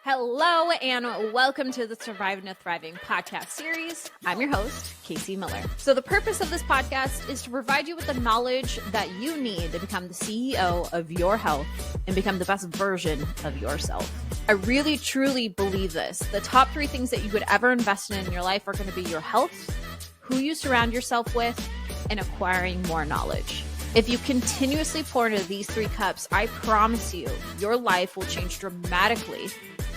Hello and welcome to the Surviving to Thriving podcast series. I'm your host, Casey Miller. So the purpose of this podcast is to provide you with the knowledge that you need to become the CEO of your health and become the best version of yourself. I really, truly believe this. The top 3 things that you could ever invest in your life are going to be your health, who you surround yourself with, and acquiring more knowledge. If you continuously pour into these 3 cups, I promise you, your life will change dramatically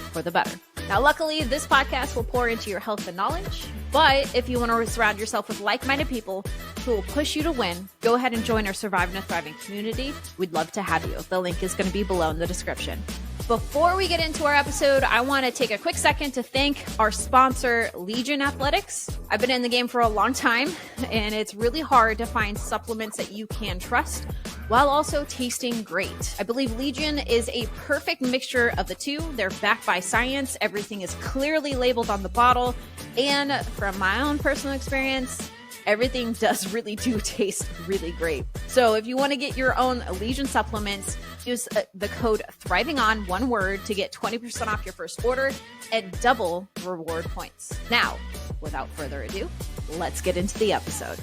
for the better. Now, luckily, this podcast will pour into your health and knowledge. But if you want to surround yourself with like-minded people who will push you to win, go ahead and join our Surviving to Thriving community. We'd love to have you. The link is going to be below in the description. Before we get into our episode, I want to take a quick second to thank our sponsor, Legion Athletics. I've been in the game for a long time, and it's really hard to find supplements that you can trust while also tasting great. I believe Legion is a perfect mixture of the two. They're backed by science. Everything is clearly labeled on the bottle. And from my own personal experience, everything does really do taste really great. So if you want to get your own Legion supplements, use the code THRIVINGON, one word, to get 20% off your first order and double reward points. Now, without further ado, let's get into the episode.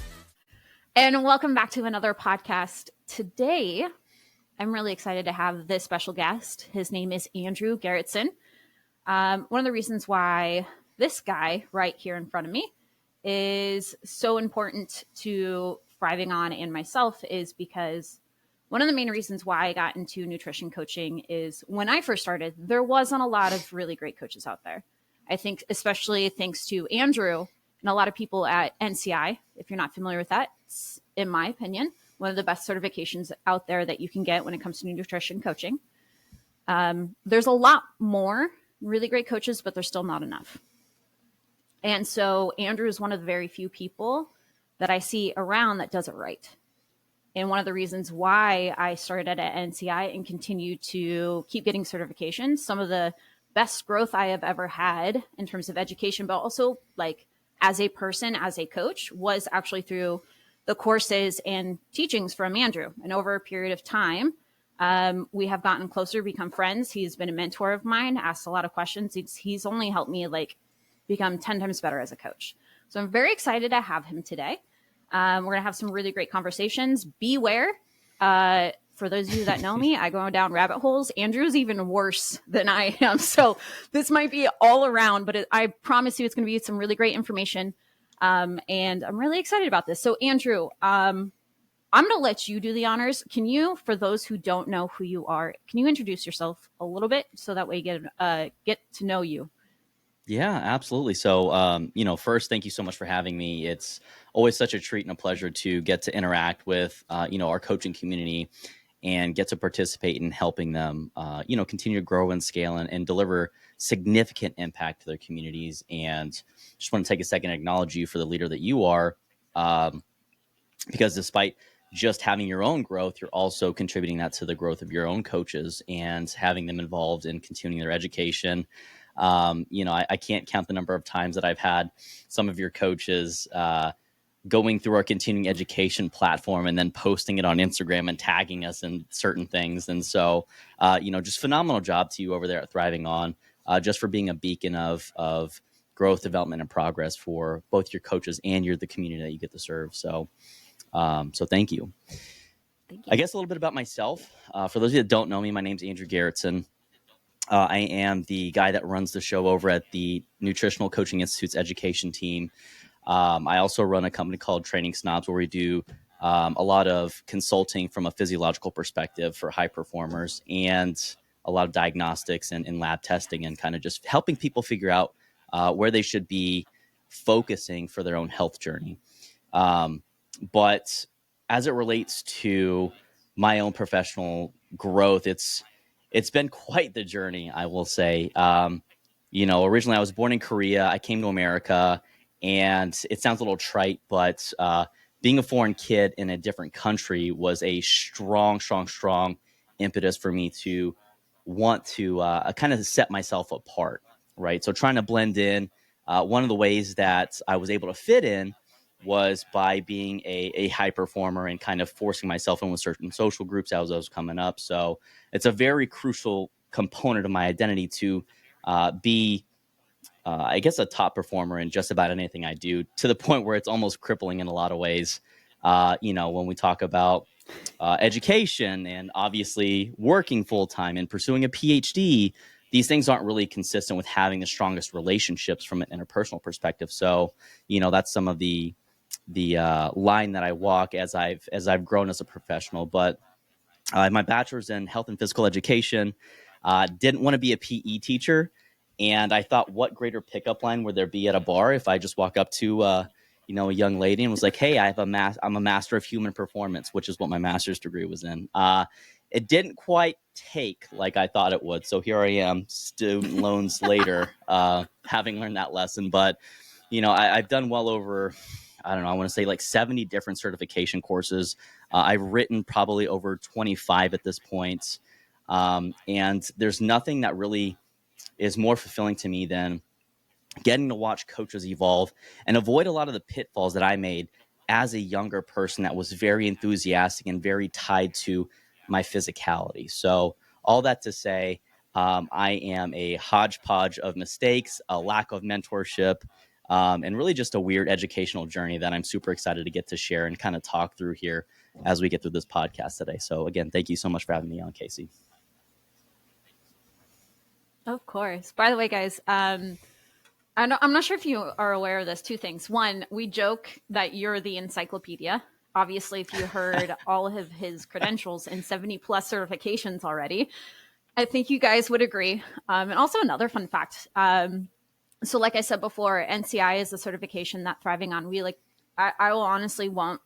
And welcome back to another podcast. Today, I'm really excited to have this special guest. His name is Andrew Garritson. One of the reasons why this guy right here in front of me is so important to Thriving On and myself is because one of the main reasons why I got into nutrition coaching is when I first started, there wasn't a lot of really great coaches out there. I think especially thanks to Andrew and a lot of people at NCI. If you're not familiar with that, it's, in my opinion, one of the best certifications out there that you can get when it comes to nutrition coaching. There's a lot more really great coaches, but there's still not enough. And so Andrew is one of the very few people that I see around that does it right. And one of the reasons why I started at NCI and continue to keep getting certifications, some of the best growth I have ever had in terms of education, but also like as a person, as a coach, was actually through the courses and teachings from Andrew. And over a period of time, we have gotten closer, become friends. He's been a mentor of mine, asked a lot of questions. He's only helped me become 10 times better as a coach. So I'm very excited to have him today. We're going to have some really great conversations. Beware. For those of you that know me, I go down rabbit holes. Andrew's even worse than I am. So this might be all around, but I promise you it's going to be some really great information. And I'm really excited about this. So Andrew, I'm going to let you do the honors. Can you, for those who don't know who you are, can you introduce yourself a little bit so that way you get to know you? Yeah, absolutely. So, first, thank you so much for having me. It's always such a treat and a pleasure to get to interact with, our coaching community and get to participate in helping them, continue to grow and scale and deliver significant impact to their communities. And just want to take a second and acknowledge you for the leader that you are, because despite just having your own growth, you're also contributing that to the growth of your own coaches and having them involved in continuing their education. I can't count the number of times that I've had some of your coaches going through our continuing education platform and then posting it on Instagram and tagging us in certain things. And so, just phenomenal job to you over there at Thriving On, just for being a beacon of growth, development, and progress for both your coaches and the community that you get to serve. So thank you. Thank you. I guess a little bit about myself. For those of you that don't know me, my name's Andrew Garritson. I am the guy that runs the show over at the Nutritional Coaching Institute's education team. I also run a company called Training Snobs, where we do a lot of consulting from a physiological perspective for high performers and a lot of diagnostics and lab testing and kind of just helping people figure out where they should be focusing for their own health journey. But as it relates to my own professional growth, it's been quite the journey, I will say. Originally I was born in Korea. I came to America, and it sounds a little trite, but being a foreign kid in a different country was a strong impetus for me to want to kind of set myself apart, right? So trying to blend in, one of the ways that I was able to fit in was by being a high performer and kind of forcing myself in with certain social groups as I was coming up. So it's a very crucial component of my identity to be, I guess, a top performer in just about anything I do, to the point where it's almost crippling in a lot of ways. When we talk about education and obviously working full time and pursuing a PhD, these things aren't really consistent with having the strongest relationships from an interpersonal perspective. So, that's some of the line that I walk as I've grown as a professional. But my bachelor's in health and physical education. Didn't want to be a PE teacher, and I thought, what greater pickup line would there be at a bar if I just walk up to a young lady and was like, "Hey, I'm a master of human performance," which is what my master's degree was in. It didn't quite take like I thought it would, so here I am, student loans later, having learned that lesson. But I've done well over, I don't know, I want to say like 70 different certification courses. I've written probably over 25 at this point. And there's nothing that really is more fulfilling to me than getting to watch coaches evolve and avoid a lot of the pitfalls that I made as a younger person that was very enthusiastic and very tied to my physicality. So all that to say, I am a hodgepodge of mistakes, a lack of mentorship, and really just a weird educational journey that I'm super excited to get to share and kind of talk through here as we get through this podcast today. So again, thank you so much for having me on, Casey. Of course. By the way, guys, I'm not sure if you are aware of this. Two things. One, we joke that you're the encyclopedia. Obviously, if you heard all of his credentials and 70 plus certifications already, I think you guys would agree. And also another fun fact. So like I said before, NCI is a certification that Thriving On, I will honestly won't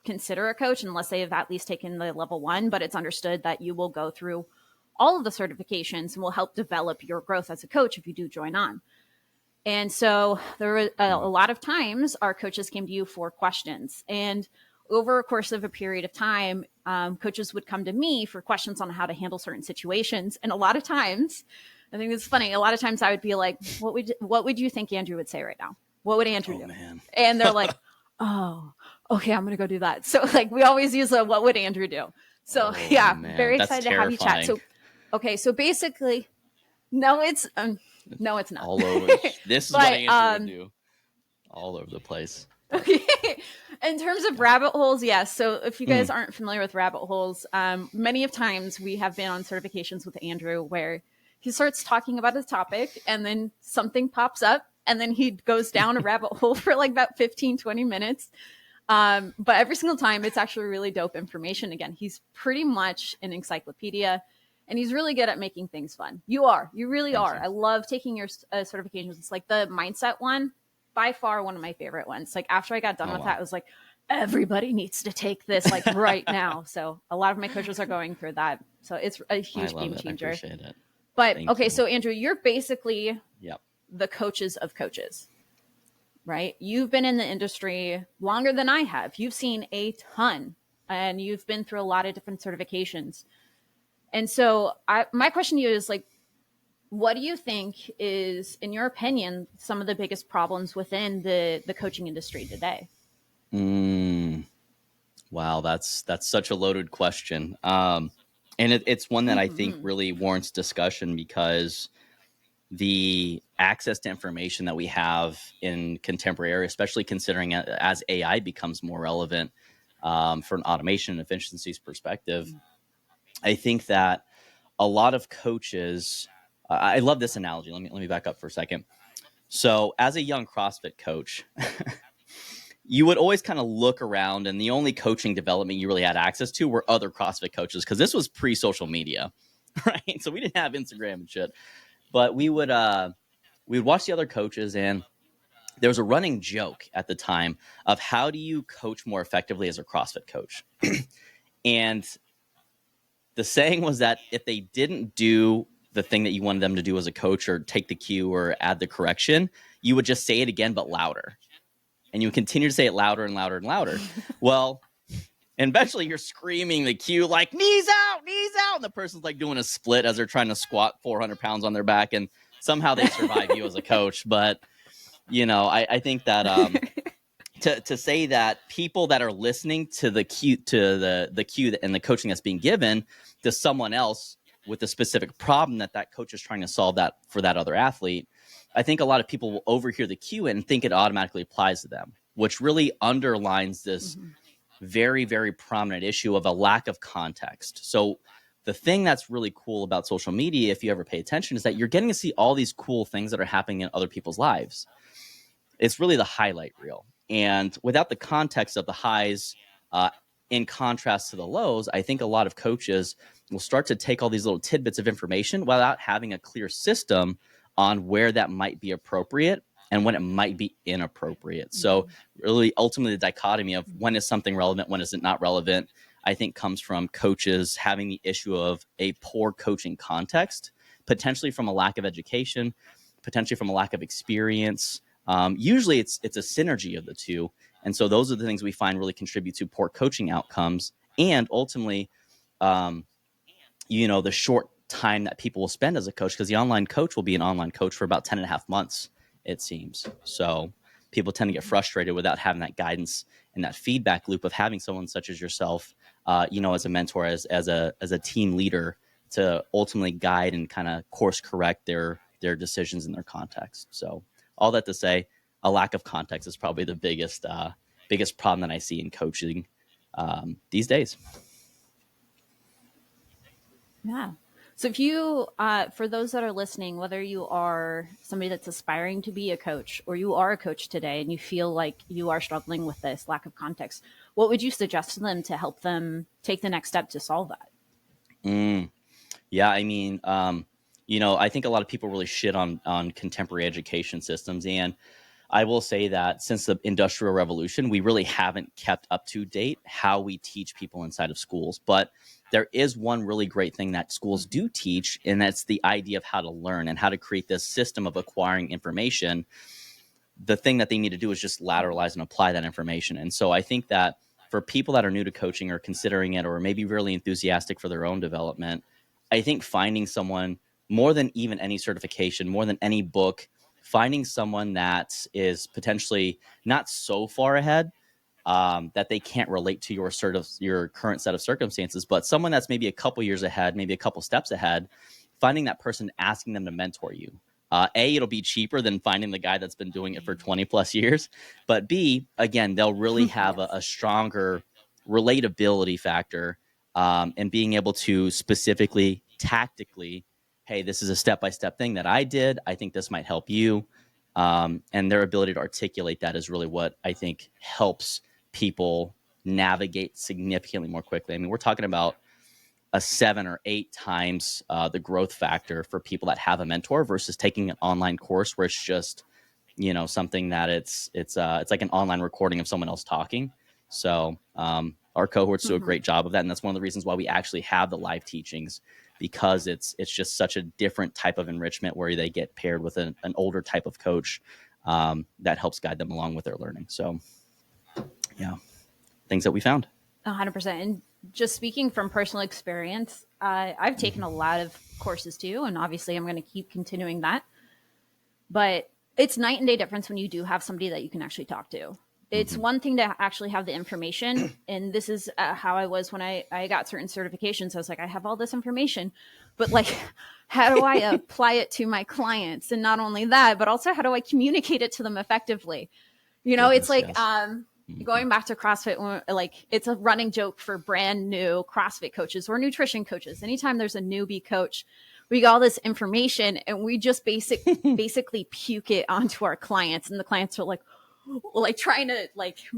consider a coach unless they have at least taken the level 1, but it's understood that you will go through all of the certifications and will help develop your growth as a coach if you do join on. And so there were a lot of times our coaches came to you for questions, and over a course of a period of time, coaches would come to me for questions on how to handle certain situations. And a lot of times, I think it's funny, a lot of times I would be like, what would you think Andrew would say right now? What would Andrew do? Man. And they're like, oh, okay, I'm going to go do that. So like we always use a what would Andrew do? So man. Very That's excited terrifying. to have you chat. So, okay, so basically, no, it's not. All over. This is what Andrew would do. All over the place. Okay. In terms of rabbit holes, yes. So if you guys aren't familiar with rabbit holes, many of times we have been on certifications with Andrew where he starts talking about a topic and then something pops up and then he goes down a rabbit hole for like about 15, 20 minutes. But every single time it's actually really dope information. Again, he's pretty much an encyclopedia and he's really good at making things fun. You really are. I love taking your certifications. It's like the mindset one, by far one of my favorite ones. Like after I got done with that, I was like, everybody needs to take this like right now. So a lot of my coaches are going through that. So it's a huge game changer. I appreciate it. But okay, so Andrew, you're basically Yep. the coaches of coaches, right? You've been in the industry longer than I have. You've seen a ton and you've been through a lot of different certifications. And so my question to you is like, what do you think is, in your opinion, some of the biggest problems within the coaching industry today? Wow, that's such a loaded question. And it's one that I think really warrants discussion because the access to information that we have in contemporary, especially considering as AI becomes more relevant for an automation and efficiencies perspective, I think that a lot of coaches, I love this analogy. Let me back up for a second. So as a young CrossFit coach, you would always kind of look around and the only coaching development you really had access to were other CrossFit coaches because this was pre-social media, right? So we didn't have Instagram and shit. But we would watch the other coaches, and there was a running joke at the time of how do you coach more effectively as a CrossFit coach? And the saying was that if they didn't do the thing that you wanted them to do as a coach or take the cue or add the correction, you would just say it again, but louder. And you would continue to say it louder and louder and louder. Well, and eventually you're screaming the cue like, knees out. And the person's like doing a split as they're trying to squat 400 pounds on their back. And somehow they survive you as a coach. But, I think that to say that people that are listening to the cue, to the cue and the coaching that's being given to someone else with the specific problem that coach is trying to solve that for that other athlete, I think a lot of people will overhear the cue and think it automatically applies to them, which really underlines this very, very prominent issue of a lack of context. So the thing that's really cool about social media, if you ever pay attention, is that you're getting to see all these cool things that are happening in other people's lives. It's really the highlight reel. And without the context of the highs, in contrast to the lows, I think a lot of coaches will start to take all these little tidbits of information without having a clear system on where that might be appropriate and when it might be inappropriate. So really, ultimately, the dichotomy of when is something relevant, when is it not relevant, I think comes from coaches having the issue of a poor coaching context, potentially from a lack of education, potentially from a lack of experience. Usually it's a synergy of the two. And so those are the things we find really contribute to poor coaching outcomes. And ultimately, the short time that people will spend as a coach, because the online coach will be an online coach for about 10 and a half months, it seems. So people tend to get frustrated without having that guidance and that feedback loop of having someone such as yourself, as a mentor, as a team leader, to ultimately guide and kind of course correct their decisions in their context. So all that to say, a lack of context is probably the biggest problem that I see in coaching these days. Yeah. So if you, for those that are listening, whether you are somebody that's aspiring to be a coach or you are a coach today and you feel like you are struggling with this lack of context, what would you suggest to them to help them take the next step to solve that? Yeah, I mean, I think a lot of people really shit on contemporary education systems. And I will say that since the Industrial Revolution, we really haven't kept up to date how we teach people inside of schools. But there is one really great thing that schools do teach, and that's the idea of how to learn and how to create this system of acquiring information. The thing that they need to do is just lateralize and apply that information. And so I think that for people that are new to coaching or considering it, or maybe really enthusiastic for their own development, I think finding someone, more than even any certification, more than any book, finding someone that is potentially not so far ahead that they can't relate to your current set of circumstances, but someone that's maybe a couple years ahead, maybe a couple steps ahead, finding that person, asking them to mentor you. It'll be cheaper than finding the guy that's been doing it for 20 plus years. But B, again, they'll really have a stronger relatability factor, and being able to specifically, tactically, hey, this is a step-by-step thing that I did. I think this might help you. And their ability to articulate that is really what I think helps people navigate significantly more quickly. I mean, we're talking about a 7 or 8 times the growth factor for people that have a mentor versus taking an online course where it's just, something that it's like an online recording of someone else talking. So our cohorts do a great job of that. And that's one of the reasons why we actually have the live teachings, because it's just such a different type of enrichment where they get paired with an older type of coach that helps guide them along with their learning. So yeah, things that we found. 100%. And just speaking from personal experience, I've taken a lot of courses too, and obviously I'm going to keep continuing that. But it's night and day difference when you do have somebody that you can actually talk to. It's one thing to actually have the information, and this is how I was when I got certain certifications. I was like, I have all this information, but like, how do I apply it to my clients? And not only that, but also how do I communicate it to them effectively? It's like, yes. Going back to CrossFit, like it's a running joke for brand new CrossFit coaches or nutrition coaches. Anytime there's a newbie coach, we got all this information and we just basically puke it onto our clients. And the clients are like trying to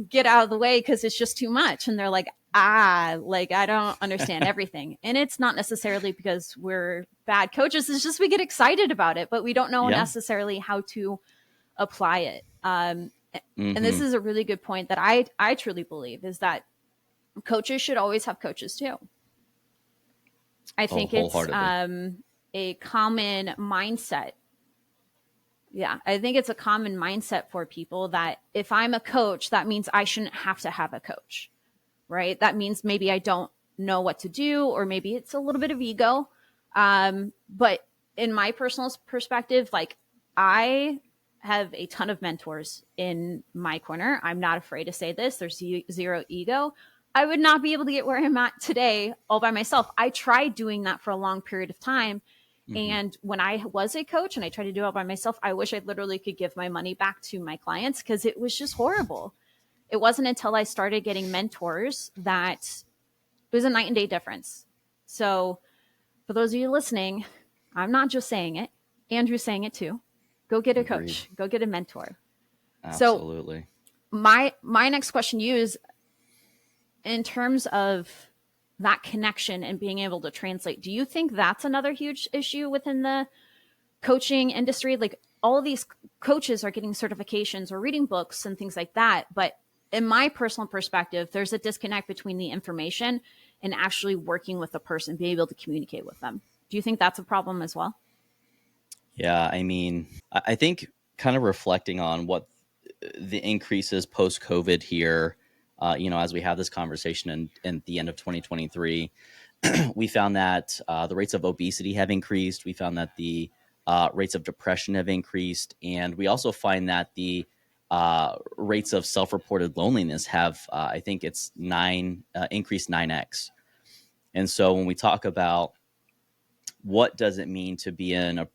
get out of the way because it's just too much. And they're like, I don't understand everything. And it's not necessarily because we're bad coaches. It's just we get excited about it, but we don't know necessarily how to apply it. And this is a really good point that I truly believe is that coaches should always have coaches too. I think it's a common mindset. Yeah, I think it's a common mindset for people that if I'm a coach, that means I shouldn't have to have a coach, right? That means maybe I don't know what to do, or maybe it's a little bit of ego. But in my personal perspective, I have a ton of mentors in my corner. I'm not afraid to say this. There's zero ego. I would not be able to get where I'm at today all by myself. I tried doing that for a long period of time. And when I was a coach and I tried to do it all by myself, I wish I literally could give my money back to my clients because it was just horrible. It wasn't until I started getting mentors that it was a night and day difference. So for those of you listening, I'm not just saying it. Andrew's saying it too. Go get a coach. Go get a mentor. Absolutely. So my next question to you is, in terms of that connection and being able to translate, do you think that's another huge issue within the coaching industry? Like, all of these coaches are getting certifications or reading books and things like that. But in my personal perspective, there's a disconnect between the information and actually working with the person, being able to communicate with them. Do you think that's a problem as well? Yeah, I mean, I think kind of reflecting on what the increases post-COVID here, as we have this conversation in the end of 2023, we found that the rates of obesity have increased. We found that the rates of depression have increased. And we also find that the rates of self-reported loneliness have, I think it's increased 9x. And so when we talk about what does it mean to be an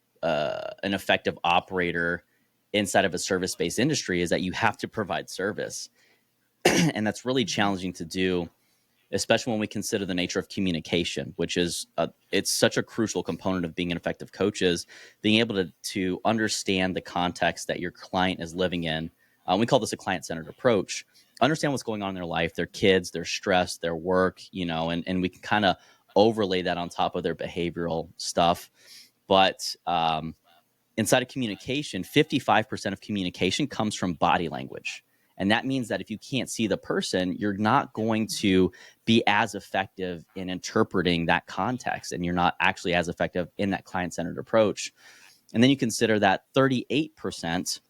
effective operator inside of a service-based industry, is that you have to provide service. And that's really challenging to do, especially when we consider the nature of communication, which is it's such a crucial component of being an effective coach, is being able to understand the context that your client is living in. We call this a client-centered approach. Understand what's going on in their life, their kids, their stress, their work, and we can kind of overlay that on top of their behavioral stuff. But inside of communication, 55% of communication comes from body language. And that means that if you can't see the person, you're not going to be as effective in interpreting that context, and you're not actually as effective in that client-centered approach. And then you consider that 38%,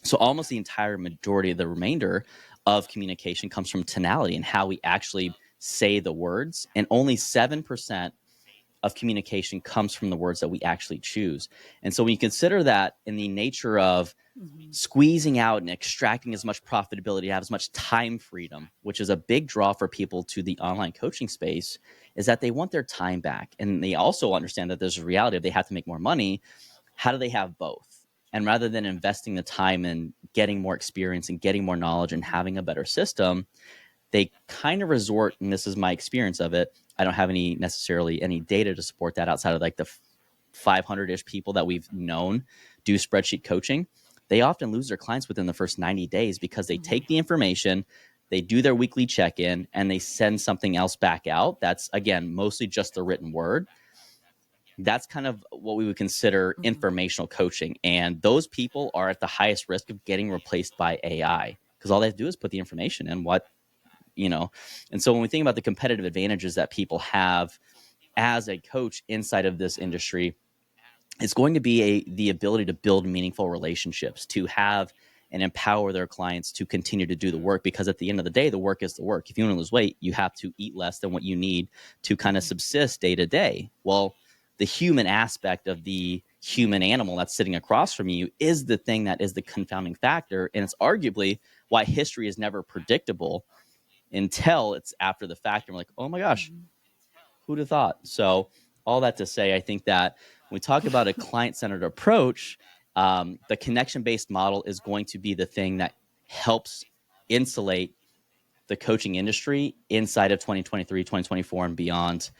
so almost the entire majority of the remainder of communication comes from tonality and how we actually say the words, and only 7% of communication comes from the words that we actually choose. And so when you consider that in the nature of squeezing out and extracting as much profitability, have as much time freedom, which is a big draw for people to the online coaching space, is that they want their time back. And they also understand that there's a reality of they have to make more money. How do they have both? And rather than investing the time in getting more experience and getting more knowledge and having a better system, they kind of resort, and this is my experience of it, I don't have necessarily any data to support that outside of like the 500-ish people that we've known do spreadsheet coaching. They often lose their clients within the first 90 days because they take the information, they do their weekly check-in, and they send something else back out. That's, again, mostly just the written word. That's kind of what we would consider informational coaching. And those people are at the highest risk of getting replaced by AI because all they have to do is put the information in And so when we think about the competitive advantages that people have as a coach inside of this industry, it's going to be the ability to build meaningful relationships, to have and empower their clients to continue to do the work, because at the end of the day, the work is the work. If you want to lose weight, you have to eat less than what you need to kind of subsist day to day. Well, the human aspect of the human animal that's sitting across from you is the thing that is the confounding factor. And it's arguably why history is never predictable until it's after the fact. And we're like, oh my gosh, who'd have thought? So all that to say, I think that when we talk about a client-centered approach, the connection-based model is going to be the thing that helps insulate the coaching industry inside of 2023, 2024, and beyond,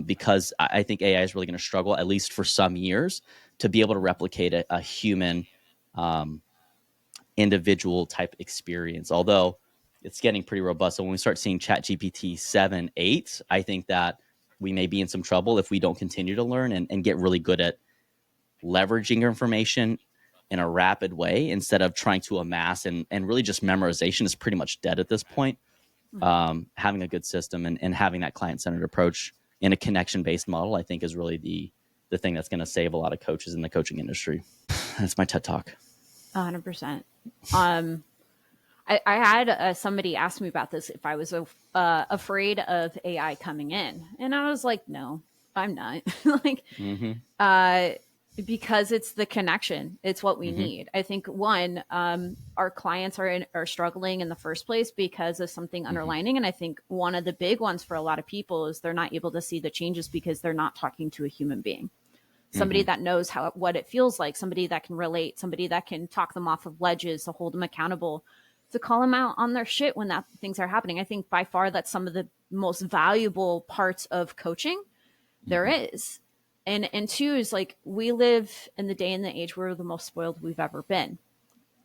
because I think AI is really going to struggle, at least for some years, to be able to replicate a human individual type experience, although it's getting pretty robust. So when we start seeing ChatGPT 7, 8, I think that we may be in some trouble if we don't continue to learn and get really good at leveraging information in a rapid way instead of trying to amass and really just memorization is pretty much dead at this point. Having a good system and having that client-centered approach in a connection-based model, I think, is really the thing that's going to save a lot of coaches in the coaching industry. That's my TED Talk. 100%. I had somebody ask me about this, if I was afraid of AI coming in. And I was like, no, I'm not. Because it's the connection. It's what we need. I think one, our clients are struggling in the first place because of something underlining. And I think one of the big ones for a lot of people is they're not able to see the changes because they're not talking to a human being, somebody that knows what it feels like, somebody that can relate, somebody that can talk them off of ledges, to hold them accountable, to call them out on their shit when things are happening. I think by far that's some of the most valuable parts of coaching there is. And two is like, we live in the day and the age where we're the most spoiled we've ever been.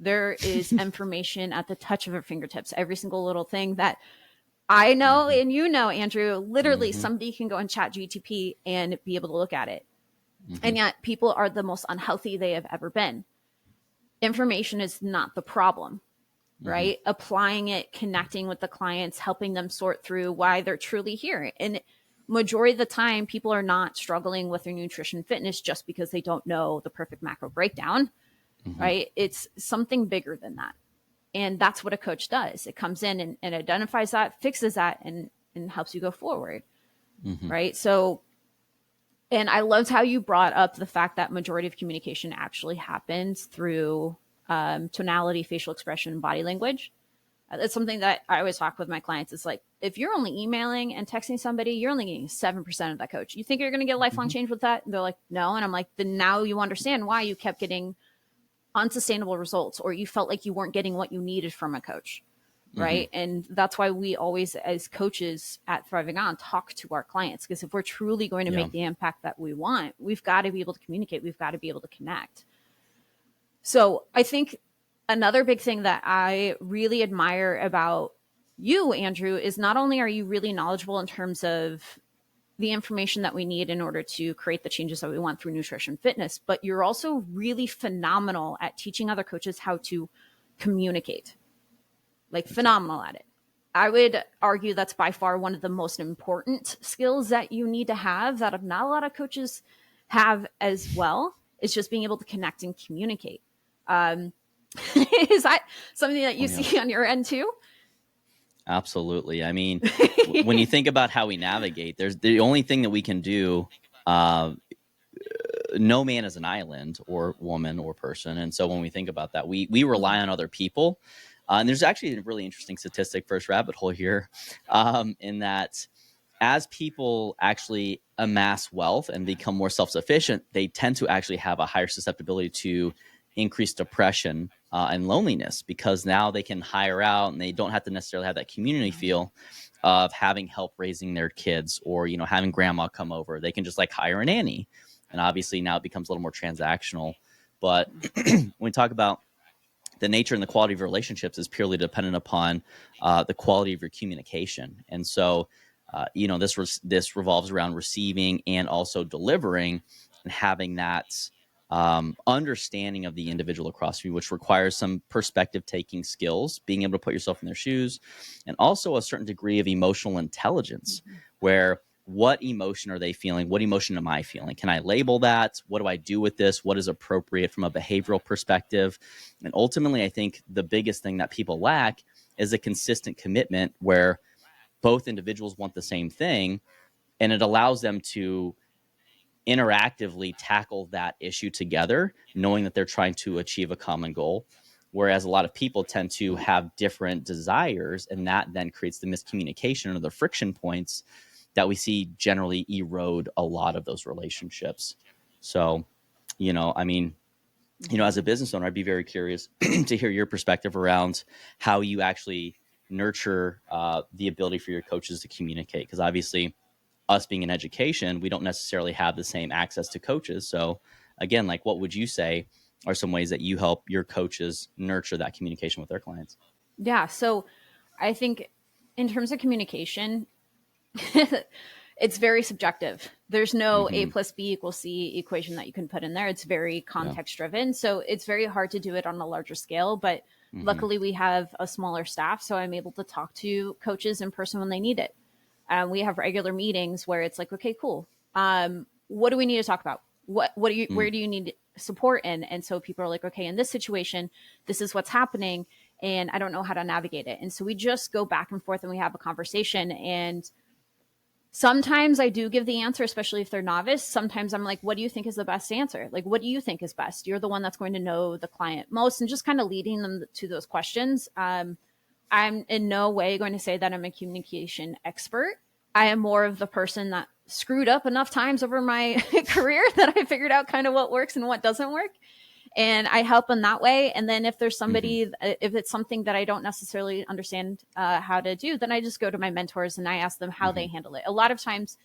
There is information at the touch of our fingertips. Every single little thing that I know and you know, Andrew, literally somebody can go and chat GTP and be able to look at it. And yet people are the most unhealthy they have ever been. Information is not the problem, right? Applying it, connecting with the clients, helping them sort through why they're truly here. And majority of the time, people are not struggling with their nutrition fitness just because they don't know the perfect macro breakdown, right? It's something bigger than that. And that's what a coach does. It comes in and identifies that, fixes that, and helps you go forward, right? So, and I loved how you brought up the fact that majority of communication actually happens through tonality, facial expression, and body language. It's something that I always talk with my clients. It's like, if you're only emailing and texting somebody, you're only getting 7% of that coach. You think you're going to get lifelong change with that? And they're like, no. And I'm like, then now you understand why you kept getting unsustainable results, or you felt like you weren't getting what you needed from a coach. Right. And that's why we always, as coaches at Thriving On, talk to our clients, because if we're truly going to make the impact that we want, we've got to be able to communicate. We've got to be able to connect. So I think another big thing that I really admire about you, Andrew, is not only are you really knowledgeable in terms of the information that we need in order to create the changes that we want through nutrition fitness, but you're also really phenomenal at teaching other coaches how to communicate, like phenomenal at it. I would argue that's by far one of the most important skills that you need to have, that not a lot of coaches have as well. It's just being able to connect and communicate. Is that something that you see on your end too? Absolutely. I mean, when you think about how we navigate, there's the only thing that we can do. No man is an island, or woman or person. And so when we think about that, we rely on other people. And there's actually a really interesting statistic, first rabbit hole here, in that as people actually amass wealth and become more self-sufficient, they tend to actually have a higher susceptibility to increased depression and loneliness, because now they can hire out and they don't have to necessarily have that community feel of having help raising their kids, or, you know, having grandma come over. They can just like hire a nanny. And obviously now it becomes a little more transactional. But when we talk about the nature and the quality of your relationships, is purely dependent upon the quality of your communication. And so, you know, this revolves around receiving and also delivering, and having that understanding of the individual across you, which requires some perspective taking skills, being able to put yourself in their shoes, and also a certain degree of emotional intelligence, where what emotion are they feeling? What emotion am I feeling? Can I label that? What do I do with this? What is appropriate from a behavioral perspective? And ultimately, I think the biggest thing that people lack is a consistent commitment where both individuals want the same thing, and it allows them to interactively tackle that issue together, knowing that they're trying to achieve a common goal. Whereas a lot of people tend to have different desires, and that then creates the miscommunication or the friction points that we see generally erode a lot of those relationships. So, you know, I mean, you know, as a business owner, I'd be very curious to hear your perspective around how you actually nurture the ability for your coaches to communicate. Because obviously, us being in education, we don't necessarily have the same access to coaches. So again, like, what would you say are some ways that you help your coaches nurture that communication with their clients? Yeah. So I think in terms of communication, it's very subjective. There's no A plus B equals C equation that you can put in there. It's very context driven. So it's very hard to do it on a larger scale, but luckily we have a smaller staff. So I'm able to talk to coaches in person when they need it. We have regular meetings where it's like, okay, cool. What do we need to talk about? What do you, where do you need support in? And so people are like, okay, in this situation, this is what's happening, and I don't know how to navigate it. And so we just go back and forth and we have a conversation. And Sometimes I do give the answer, especially if they're novice. Sometimes I'm like, what do you think is the best answer? Like, what do you think is best? You're the one that's going to know the client most, and just kind of leading them to those questions. I'm in no way going to say that I'm a communication expert. I am more of the person that screwed up enough times over my career that I figured out kind of what works and what doesn't work. And I help in that way. And then if there's somebody, if it's something that I don't necessarily understand how to do, then I just go to my mentors and I ask them how they handle it. A lot of times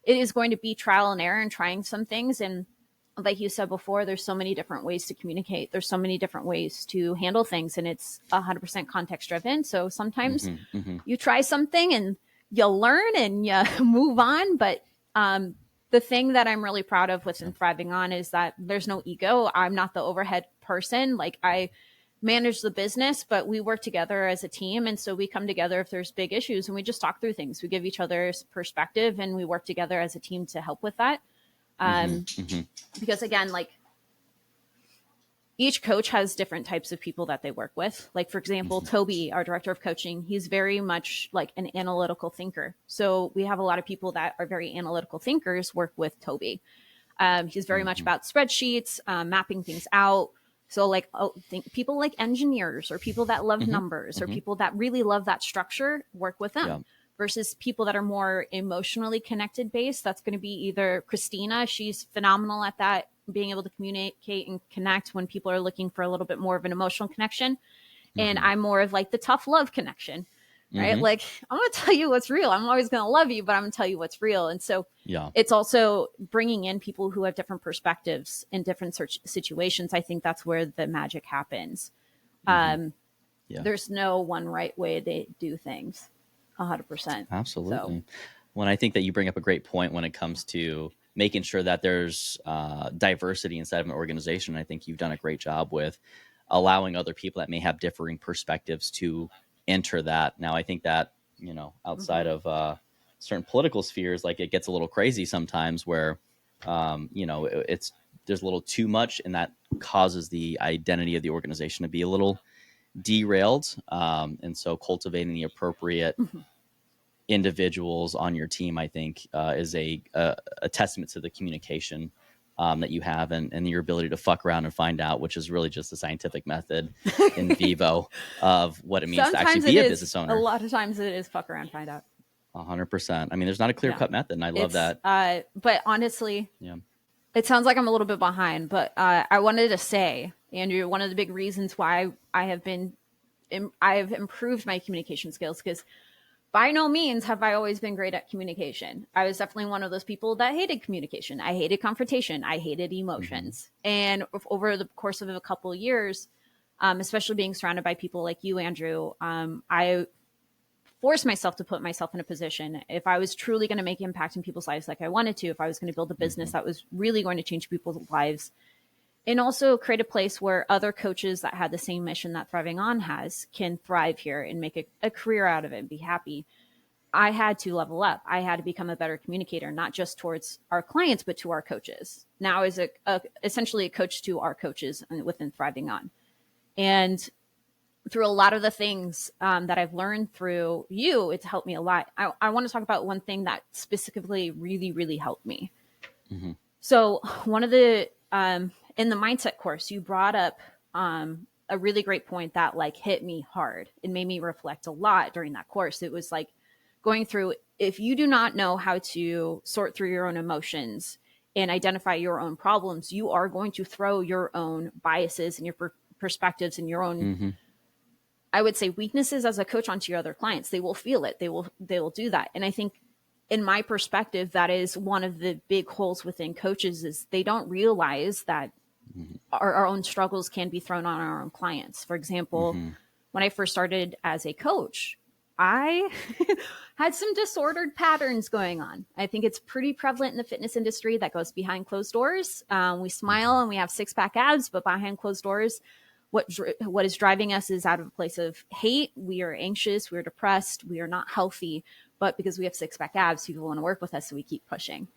it is going to be trial and error and trying some things. And like you said before, there's so many different ways to communicate. There's so many different ways to handle things, and it's 100% context driven. So sometimes you try something and you'll learn and you move on. But the thing that I'm really proud of within Thriving On is that there's no ego. I'm not the overhead person. Like, I manage the business, but we work together as a team. And so we come together if there's big issues and we just talk through things. We give each other's perspective and we work together as a team to help with that. Because again, like, each coach has different types of people that they work with. Like, for example, Toby, our director of coaching, he's very much like an analytical thinker. So we have a lot of people that are very analytical thinkers work with Toby. He's very much about spreadsheets, mapping things out. So like, people like engineers or people that love numbers or people that really love that structure, work with them. Versus people that are more emotionally connected based. That's going to be either Christina. She's phenomenal at that, being able to communicate and connect when people are looking for a little bit more of an emotional connection. And I'm more of like the tough love connection, right? Like, I'm going to tell you what's real. I'm always going to love you, but I'm going to tell you what's real. And so it's also bringing in people who have different perspectives in different situations. I think that's where the magic happens. There's no one right way to do things. 100%. Absolutely. So, when I think that you bring up a great point when it comes to making sure that there's diversity inside of an organization. I think you've done a great job with allowing other people that may have differing perspectives to enter that. Now, I think that, you know, outside of certain political spheres, like, it gets a little crazy sometimes where, you know, there's a little too much, and that causes the identity of the organization to be a little derailed. And so cultivating the appropriate individuals on your team, I think, is a testament to the communication that you have and your ability to fuck around and find out, which is really just a scientific method in vivo of what it means to actually be a business owner. A lot of times it is fuck around, find out. 100%. I mean, there's not a clear cut method, and I love that. But honestly, it sounds like I'm a little bit behind, but I wanted to say, Andrew, one of the big reasons why I have improved my communication skills, because by no means have I always been great at communication. I was definitely one of those people that hated communication. I hated confrontation. I hated emotions. And over the course of a couple of years, especially being surrounded by people like you, Andrew, I forced myself to put myself in a position, if I was truly going to make impact in people's lives like I wanted to, if I was going to build a business that was really going to change people's lives, and also create a place where other coaches that had the same mission that Thriving On has can thrive here and make a career out of it and be happy. I had to level up. I had to become a better communicator, not just towards our clients, but to our coaches. Now as essentially a coach to our coaches within Thriving On. And through a lot of the things that I've learned through you, it's helped me a lot. I want to talk about one thing that specifically really, really helped me. So one of the, in the mindset course, you brought up a really great point that like hit me hard. It made me reflect a lot during that course. It was like going through, if you do not know how to sort through your own emotions and identify your own problems, you are going to throw your own biases and your perspectives and your own, I would say, weaknesses as a coach onto your other clients. They will feel it. They will do that. And I think in my perspective, that is one of the big holes within coaches, is they don't realize that our own struggles can be thrown on our own clients. For example, when I first started as a coach, I had some disordered patterns going on. I think it's pretty prevalent in the fitness industry that goes behind closed doors. We smile and we have six-pack abs, but behind closed doors, what is driving us is out of a place of hate. We are anxious, we're depressed, we are not healthy, but because we have six-pack abs, people want to work with us, so we keep pushing.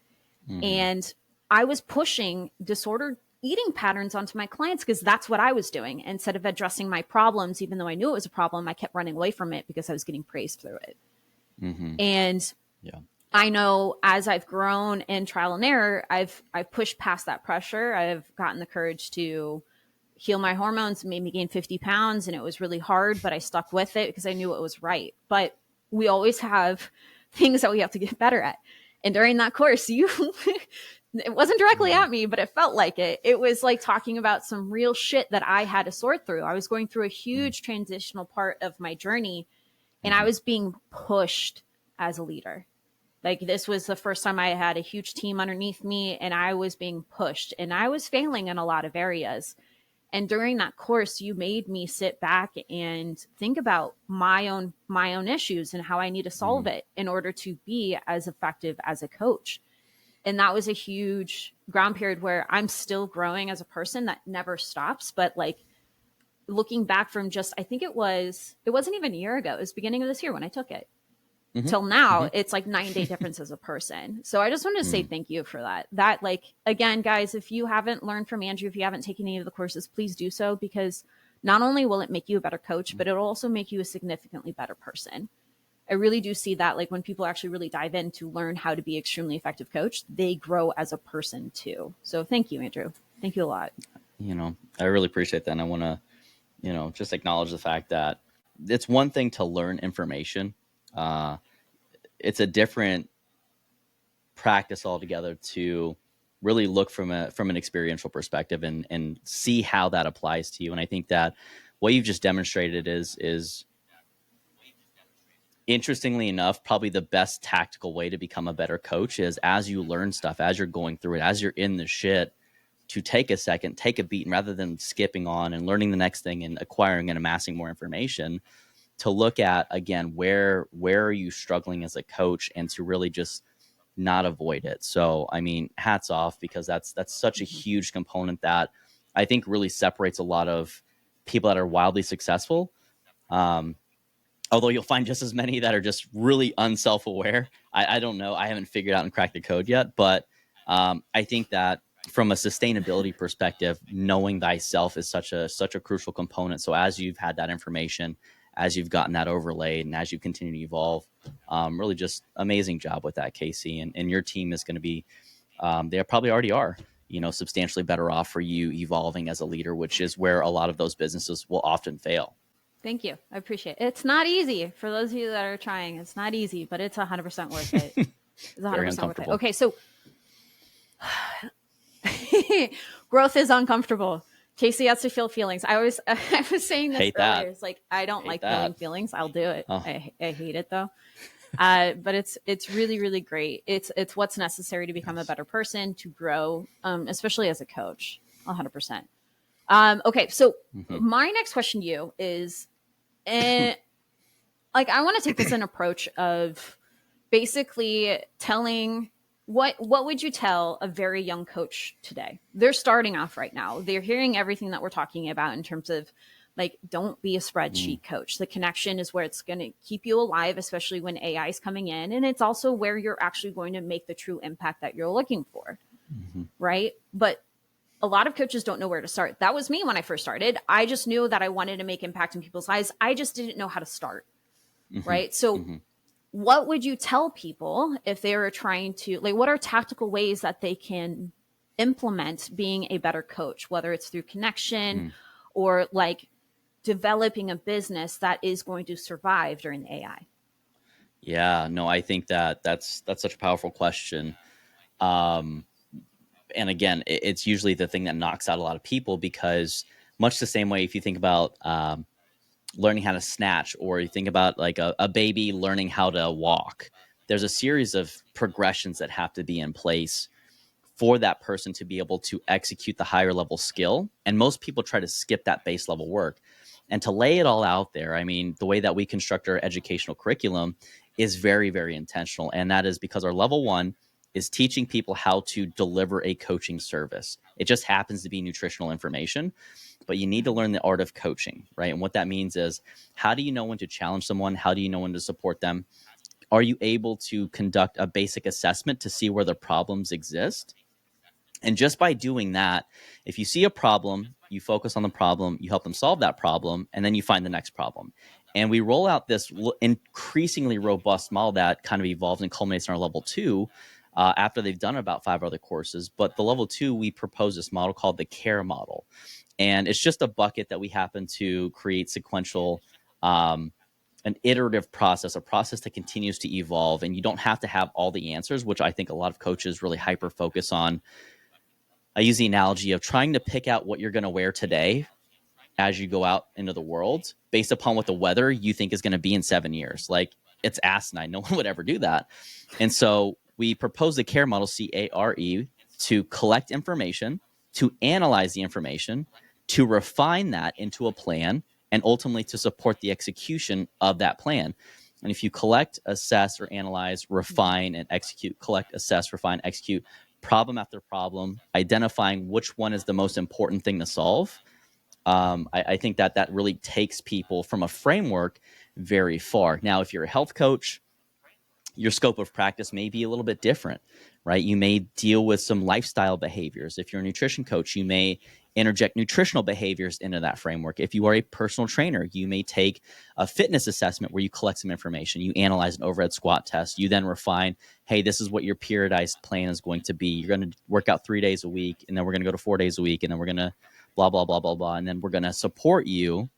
And I was pushing disordered eating patterns onto my clients because that's what I was doing. Instead of addressing my problems, even though I knew it was a problem, I kept running away from it because I was getting praised through it. And I know as I've grown in trial and error, I've pushed past that pressure. I've gotten the courage to heal my hormones, made me gain 50 pounds, and it was really hard, but I stuck with it because I knew it was right. But we always have things that we have to get better at. And during that course, it wasn't directly at me, but it felt like it. It was like talking about some real shit that I had to sort through. I was going through a huge transitional part of my journey, and I was being pushed as a leader. Like, this was the first time I had a huge team underneath me, and I was being pushed, and I was failing in a lot of areas. And during that course, you made me sit back and think about my own issues and how I need to solve it in order to be as effective as a coach. And that was a huge ground period where I'm still growing as a person. That never stops. But like, looking back from just, I think it wasn't even a year ago. It was beginning of this year when I took it. Till now, it's like 9-day difference as a person. So I just wanted to say thank you for that. That, like, again, guys, if you haven't learned from Andrew, if you haven't taken any of the courses, please do so, because not only will it make you a better coach, but it'll also make you a significantly better person. I really do see that, like, when people actually really dive in to learn how to be extremely effective coach, they grow as a person too. So thank you, Andrew. Thank you a lot. I really appreciate that. And I want to, just acknowledge the fact that it's one thing to learn information. It's a different practice altogether to really look from an experiential perspective and see how that applies to you. And I think that what you've just demonstrated is interestingly enough, probably the best tactical way to become a better coach is, as you learn stuff, as you're going through it, as you're in the shit, to take a second, take a beat, and rather than skipping on and learning the next thing and acquiring and amassing more information, to look at, again, where are you struggling as a coach, and to really just not avoid it. So, I mean, hats off, because that's such a huge component that I think really separates a lot of people that are wildly successful. Although you'll find just as many that are just really unself-aware. I don't know. I haven't figured out and cracked the code yet, but I think that from a sustainability perspective, knowing thyself is such a crucial component. So as you've had that information, as you've gotten that overlaid, and as you continue to evolve, really just amazing job with that, Casey. And your team is going to be, they probably already are, substantially better off for you evolving as a leader, which is where a lot of those businesses will often fail. Thank you. I appreciate it. It's not easy for those of you that are trying. It's not easy, but it's 100% worth it. It's 100% worth it. Okay. So growth is uncomfortable. Casey has to feel feelings. I was saying this earlier. It's like, I don't like feeling feelings. I'll do it. Oh. I hate it though. But it's really, really great. It's what's necessary to become a better person, to grow, especially as a coach. 100%. Okay. So my next question to you is, like, I want to take this an approach of basically telling, what would you tell a very young coach today? They're starting off right now. They're hearing everything that we're talking about in terms of, like, don't be a spreadsheet coach. The connection is where it's going to keep you alive, especially when AI is coming in. And it's also where you're actually going to make the true impact that you're looking for. Right. But a lot of coaches don't know where to start. That was me when I first started. I just knew that I wanted to make impact in people's lives. I just didn't know how to start. Right. So what would you tell people if they were trying to, like, what are tactical ways that they can implement being a better coach, whether it's through connection or like developing a business that is going to survive during the AI? Yeah, no, I think that's such a powerful question. And again, it's usually the thing that knocks out a lot of people, because much the same way, if you think about learning how to snatch, or you think about like a baby learning how to walk, there's a series of progressions that have to be in place for that person to be able to execute the higher level skill. And most people try to skip that base level work. And to lay it all out there, I mean, the way that we construct our educational curriculum is very, very intentional. And that is because our level one is teaching people how to deliver a coaching service. It just happens to be nutritional information, but you need to learn the art of coaching, right? And what that means is, how do you know when to challenge someone? How do you know when to support them? Are you able to conduct a basic assessment to see where the problems exist? And just by doing that, if you see a problem, you focus on the problem, you help them solve that problem, and then you find the next problem. And we roll out this increasingly robust model that kind of evolves and culminates in our level 2 after they've done about 5 other courses. But the level 2, we propose this model called the CARE model. And it's just a bucket that we happen to create sequential, an iterative process, a process that continues to evolve. And you don't have to have all the answers, which I think a lot of coaches really hyper focus on. I use the analogy of trying to pick out what you're going to wear today as you go out into the world based upon what the weather you think is going to be in 7 years. Like, it's asinine. No one would ever do that. And so we propose the CARE model, CARE, to collect information, to analyze the information, to refine that into a plan, and ultimately to support the execution of that plan. And if you collect, assess, or analyze, refine, and execute, collect, assess, refine, execute, problem after problem, identifying which one is the most important thing to solve, I think that really takes people from a framework very far. Now, if you're a health coach, your scope of practice may be a little bit different, right? You may deal with some lifestyle behaviors. If you're a nutrition coach, you may interject nutritional behaviors into that framework. If you are a personal trainer, you may take a fitness assessment where you collect some information, you analyze an overhead squat test, you then refine, hey, this is what your periodized plan is going to be. You're going to work out 3 days a week, and then we're going to go to 4 days a week, and then we're going to blah, blah, blah, blah, blah. And then we're going to support you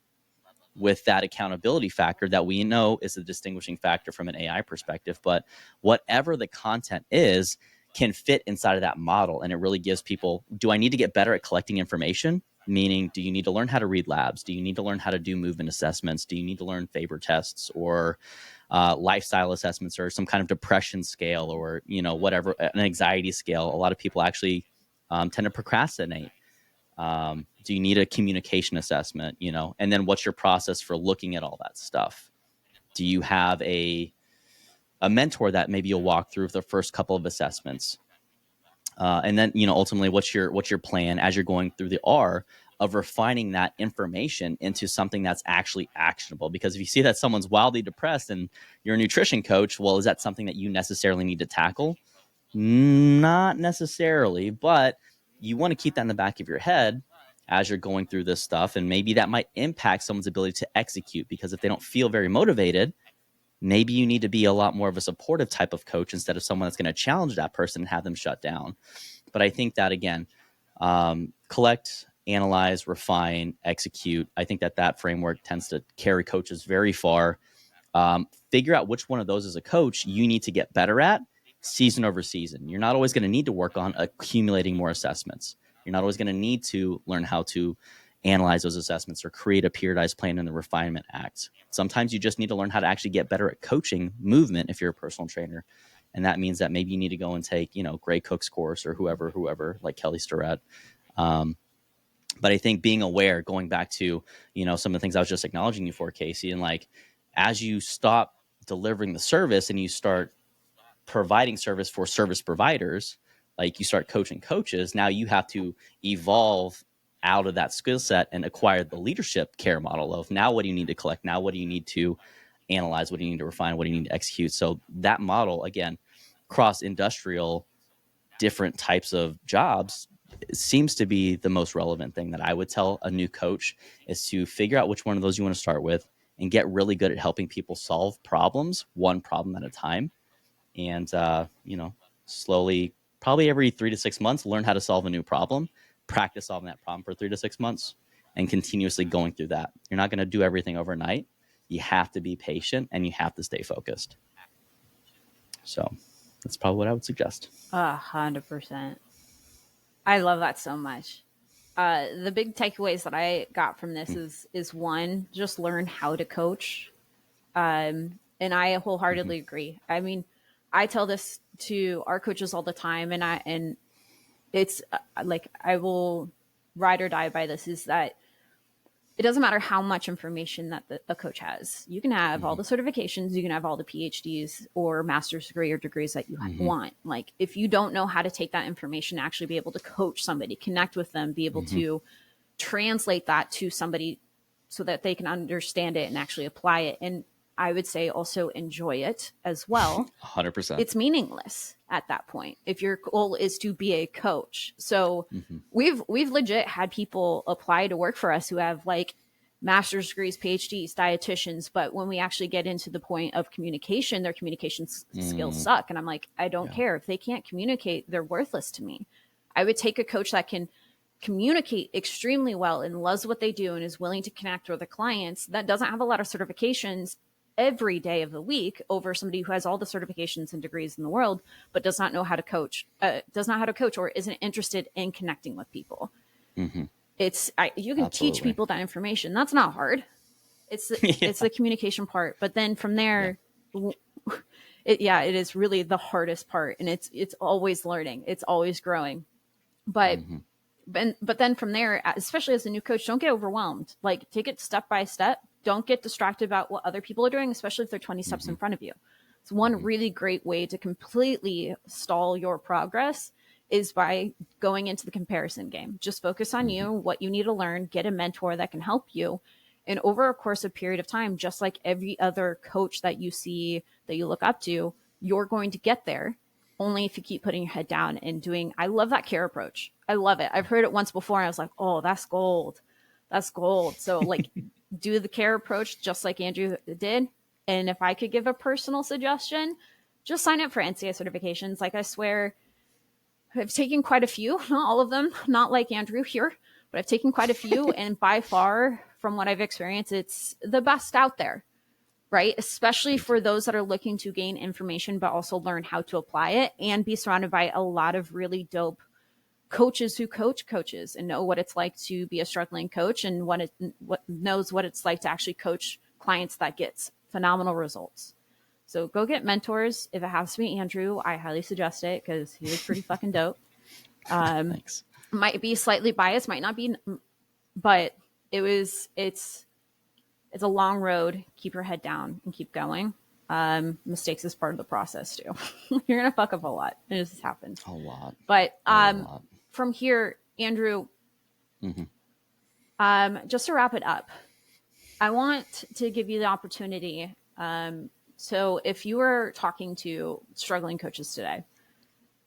with that accountability factor that we know is a distinguishing factor from an AI perspective. But whatever the content is can fit inside of that model. And it really gives people, do I need to get better at collecting information? Meaning, do you need to learn how to read labs? Do you need to learn how to do movement assessments? Do you need to learn Faber tests or lifestyle assessments or some kind of depression scale or, whatever, an anxiety scale? A lot of people actually tend to procrastinate. Do you need a communication assessment, and then what's your process for looking at all that stuff? Do you have a mentor that maybe you'll walk through the first couple of assessments? And then, ultimately what's your plan as you're going through the R of refining that information into something that's actually actionable? Because if you see that someone's wildly depressed and you're a nutrition coach, well, is that something that you necessarily need to tackle? Not necessarily, but you want to keep that in the back of your head as you're going through this stuff. And maybe that might impact someone's ability to execute, because if they don't feel very motivated, maybe you need to be a lot more of a supportive type of coach instead of someone that's going to challenge that person and have them shut down. But I think that, again, collect, analyze, refine, execute. I think that framework tends to carry coaches very far. Figure out which one of those as a coach you need to get better at season over season. You're not always going to need to work on accumulating more assessments. You're not always going to need to learn how to analyze those assessments or create a periodized plan in the refinement act. Sometimes you just need to learn how to actually get better at coaching movement if you're a personal trainer. And that means that maybe you need to go and take, Gray Cook's course or whoever, like Kelly Starrett. But I think being aware, going back to, some of the things I was just acknowledging you for, Casey, and like, as you stop delivering the service and you start providing service for service providers, like you start coaching coaches, now you have to evolve out of that skill set and acquire the leadership care model of, now what do you need to collect? Now what do you need to analyze? What do you need to refine? What do you need to execute? So that model, again, cross-industrial, different types of jobs, seems to be the most relevant thing that I would tell a new coach, is to figure out which one of those you want to start with and get really good at helping people solve problems, one problem at a time. And, slowly, probably every 3 to 6 months, learn how to solve a new problem, practice solving that problem for 3 to 6 months, and continuously going through that. You're not going to do everything overnight. You have to be patient and you have to stay focused. So that's probably what I would suggest. 100%. I love that so much. The big takeaways that I got from this is one, just learn how to coach. And I wholeheartedly agree. I mean, I tell this to our coaches all the time, and it's like, I will ride or die by this, is that it doesn't matter how much information that a coach has. You can have all the certifications, you can have all the PhDs or master's degree or degrees that you want. Like, if you don't know how to take that information, actually be able to coach somebody, connect with them, be able to translate that to somebody so that they can understand it and actually apply it. And I would say also enjoy it as well. 100%. It's meaningless at that point if your goal is to be a coach. So we've legit had people apply to work for us who have like master's degrees, PhDs, dietitians. But when we actually get into the point of communication, their communication skills suck. And I'm like, I don't care. If they can't communicate, they're worthless to me. I would take a coach that can communicate extremely well and loves what they do and is willing to connect with the clients, that doesn't have a lot of certifications every day of the week, over somebody who has all the certifications and degrees in the world, but does not know how to coach, or isn't interested in connecting with people. Mm-hmm. You can teach people that information. That's not hard. It's the communication part. But then from there, it is really the hardest part. And it's always learning. It's always growing. But but then from there, especially as a new coach, don't get overwhelmed. Like, take it step by step. Don't get distracted about what other people are doing, especially if they're 20 steps in front of you. It's one really great way to completely stall your progress is by going into the comparison game. Just focus on you, what you need to learn, get a mentor that can help you. And over a course of period of time, just like every other coach that you see, that you look up to, you're going to get there. Only if you keep putting your head down and doing, I love that care approach. I love it. I've heard it once before. And I was like, oh, that's gold. That's gold. So like, do the care approach just like Andrew did. And if I could give a personal suggestion, just sign up for NCI certifications. Like, I swear, I've taken quite a few, not all of them, not like Andrew here, but I've taken quite a few. And by far, from what I've experienced, it's the best out there, right? Especially for those that are looking to gain information, but also learn how to apply it and be surrounded by a lot of really dope coaches who coach coaches and know what it's like to be a struggling coach and what knows what it's like to actually coach clients that gets phenomenal results. So go get mentors. If it has to be Andrew, I highly suggest it because he was pretty fucking dope. Thanks. Might be slightly biased, might not be, but it's a long road. Keep your head down and keep going. Mistakes is part of the process too. You're going to fuck up a lot. It just happens. A lot. But from here, Andrew, just to wrap it up, I want to give you the opportunity. So if you were talking to struggling coaches today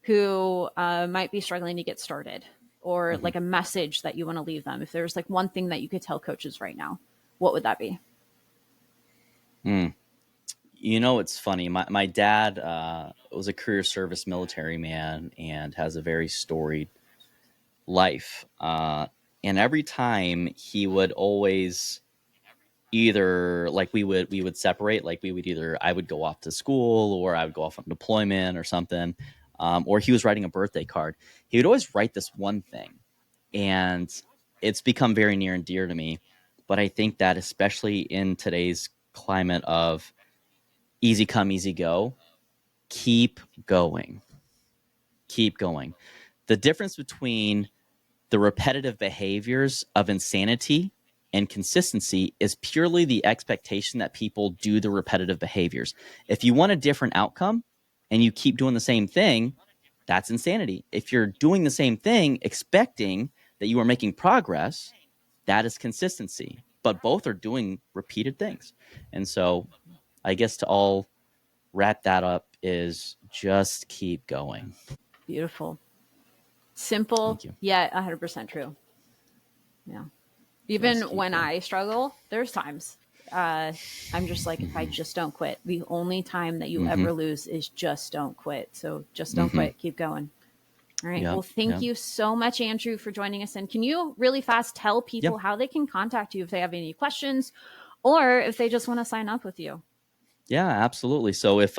who might be struggling to get started, or like a message that you want to leave them, if there's like one thing that you could tell coaches right now, what would that be? You know, it's funny. My dad was a career service military man and has a very storied life. And every time he would always either like we would separate, like I would go off to school or I would go off on deployment or something. Or he was writing a birthday card. He would always write this one thing, and it's become very near and dear to me. But I think that especially in today's climate of easy come, easy go, keep going. Keep going. The difference between the repetitive behaviors of insanity and consistency is purely the expectation that people do the repetitive behaviors. If you want a different outcome and you keep doing the same thing, that's insanity. If you're doing the same thing, expecting that you are making progress, that is consistency. But both are doing repeated things. And so I guess to all wrap that up is just keep going. Beautiful. Simple, yet 100% true. Yeah. Even when I struggle, there's times I'm just like, if I just don't quit, the only time that you ever lose is just don't quit. So just don't quit. Keep going. All right. Well, thank you so much, Andrew, for joining us. And can you really fast tell people how they can contact you if they have any questions or if they just want to sign up with you? Yeah, absolutely. So if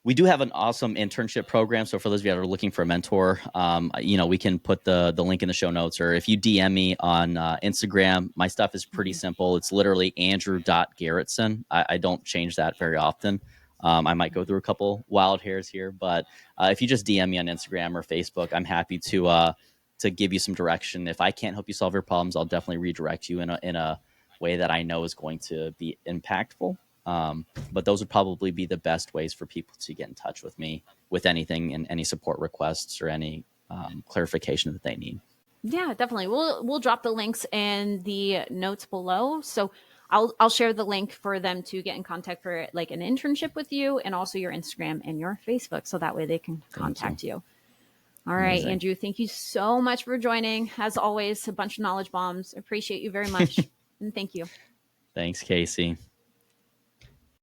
we do have an awesome internship program. So for those of you that are looking for a mentor, we can put the link in the show notes, or if you DM me on Instagram, my stuff is pretty simple. It's literally Andrew.Garritson. I don't change that very often. I might go through a couple wild hairs here, but if you just DM me on Instagram or Facebook, I'm happy to give you some direction. If I can't help you solve your problems, I'll definitely redirect you in a way that I know is going to be impactful. But those would probably be the best ways for people to get in touch with me with anything and any support requests or any clarification that they need. Yeah, definitely. We'll drop the links in the notes below. So I'll share the link for them to get in contact for like an internship with you, and also your Instagram and your Facebook. So that way they can contact you. All right, amazing. Andrew, thank you so much for joining. As always, a bunch of knowledge bombs. Appreciate you very much. And thank you. Thanks, Casey.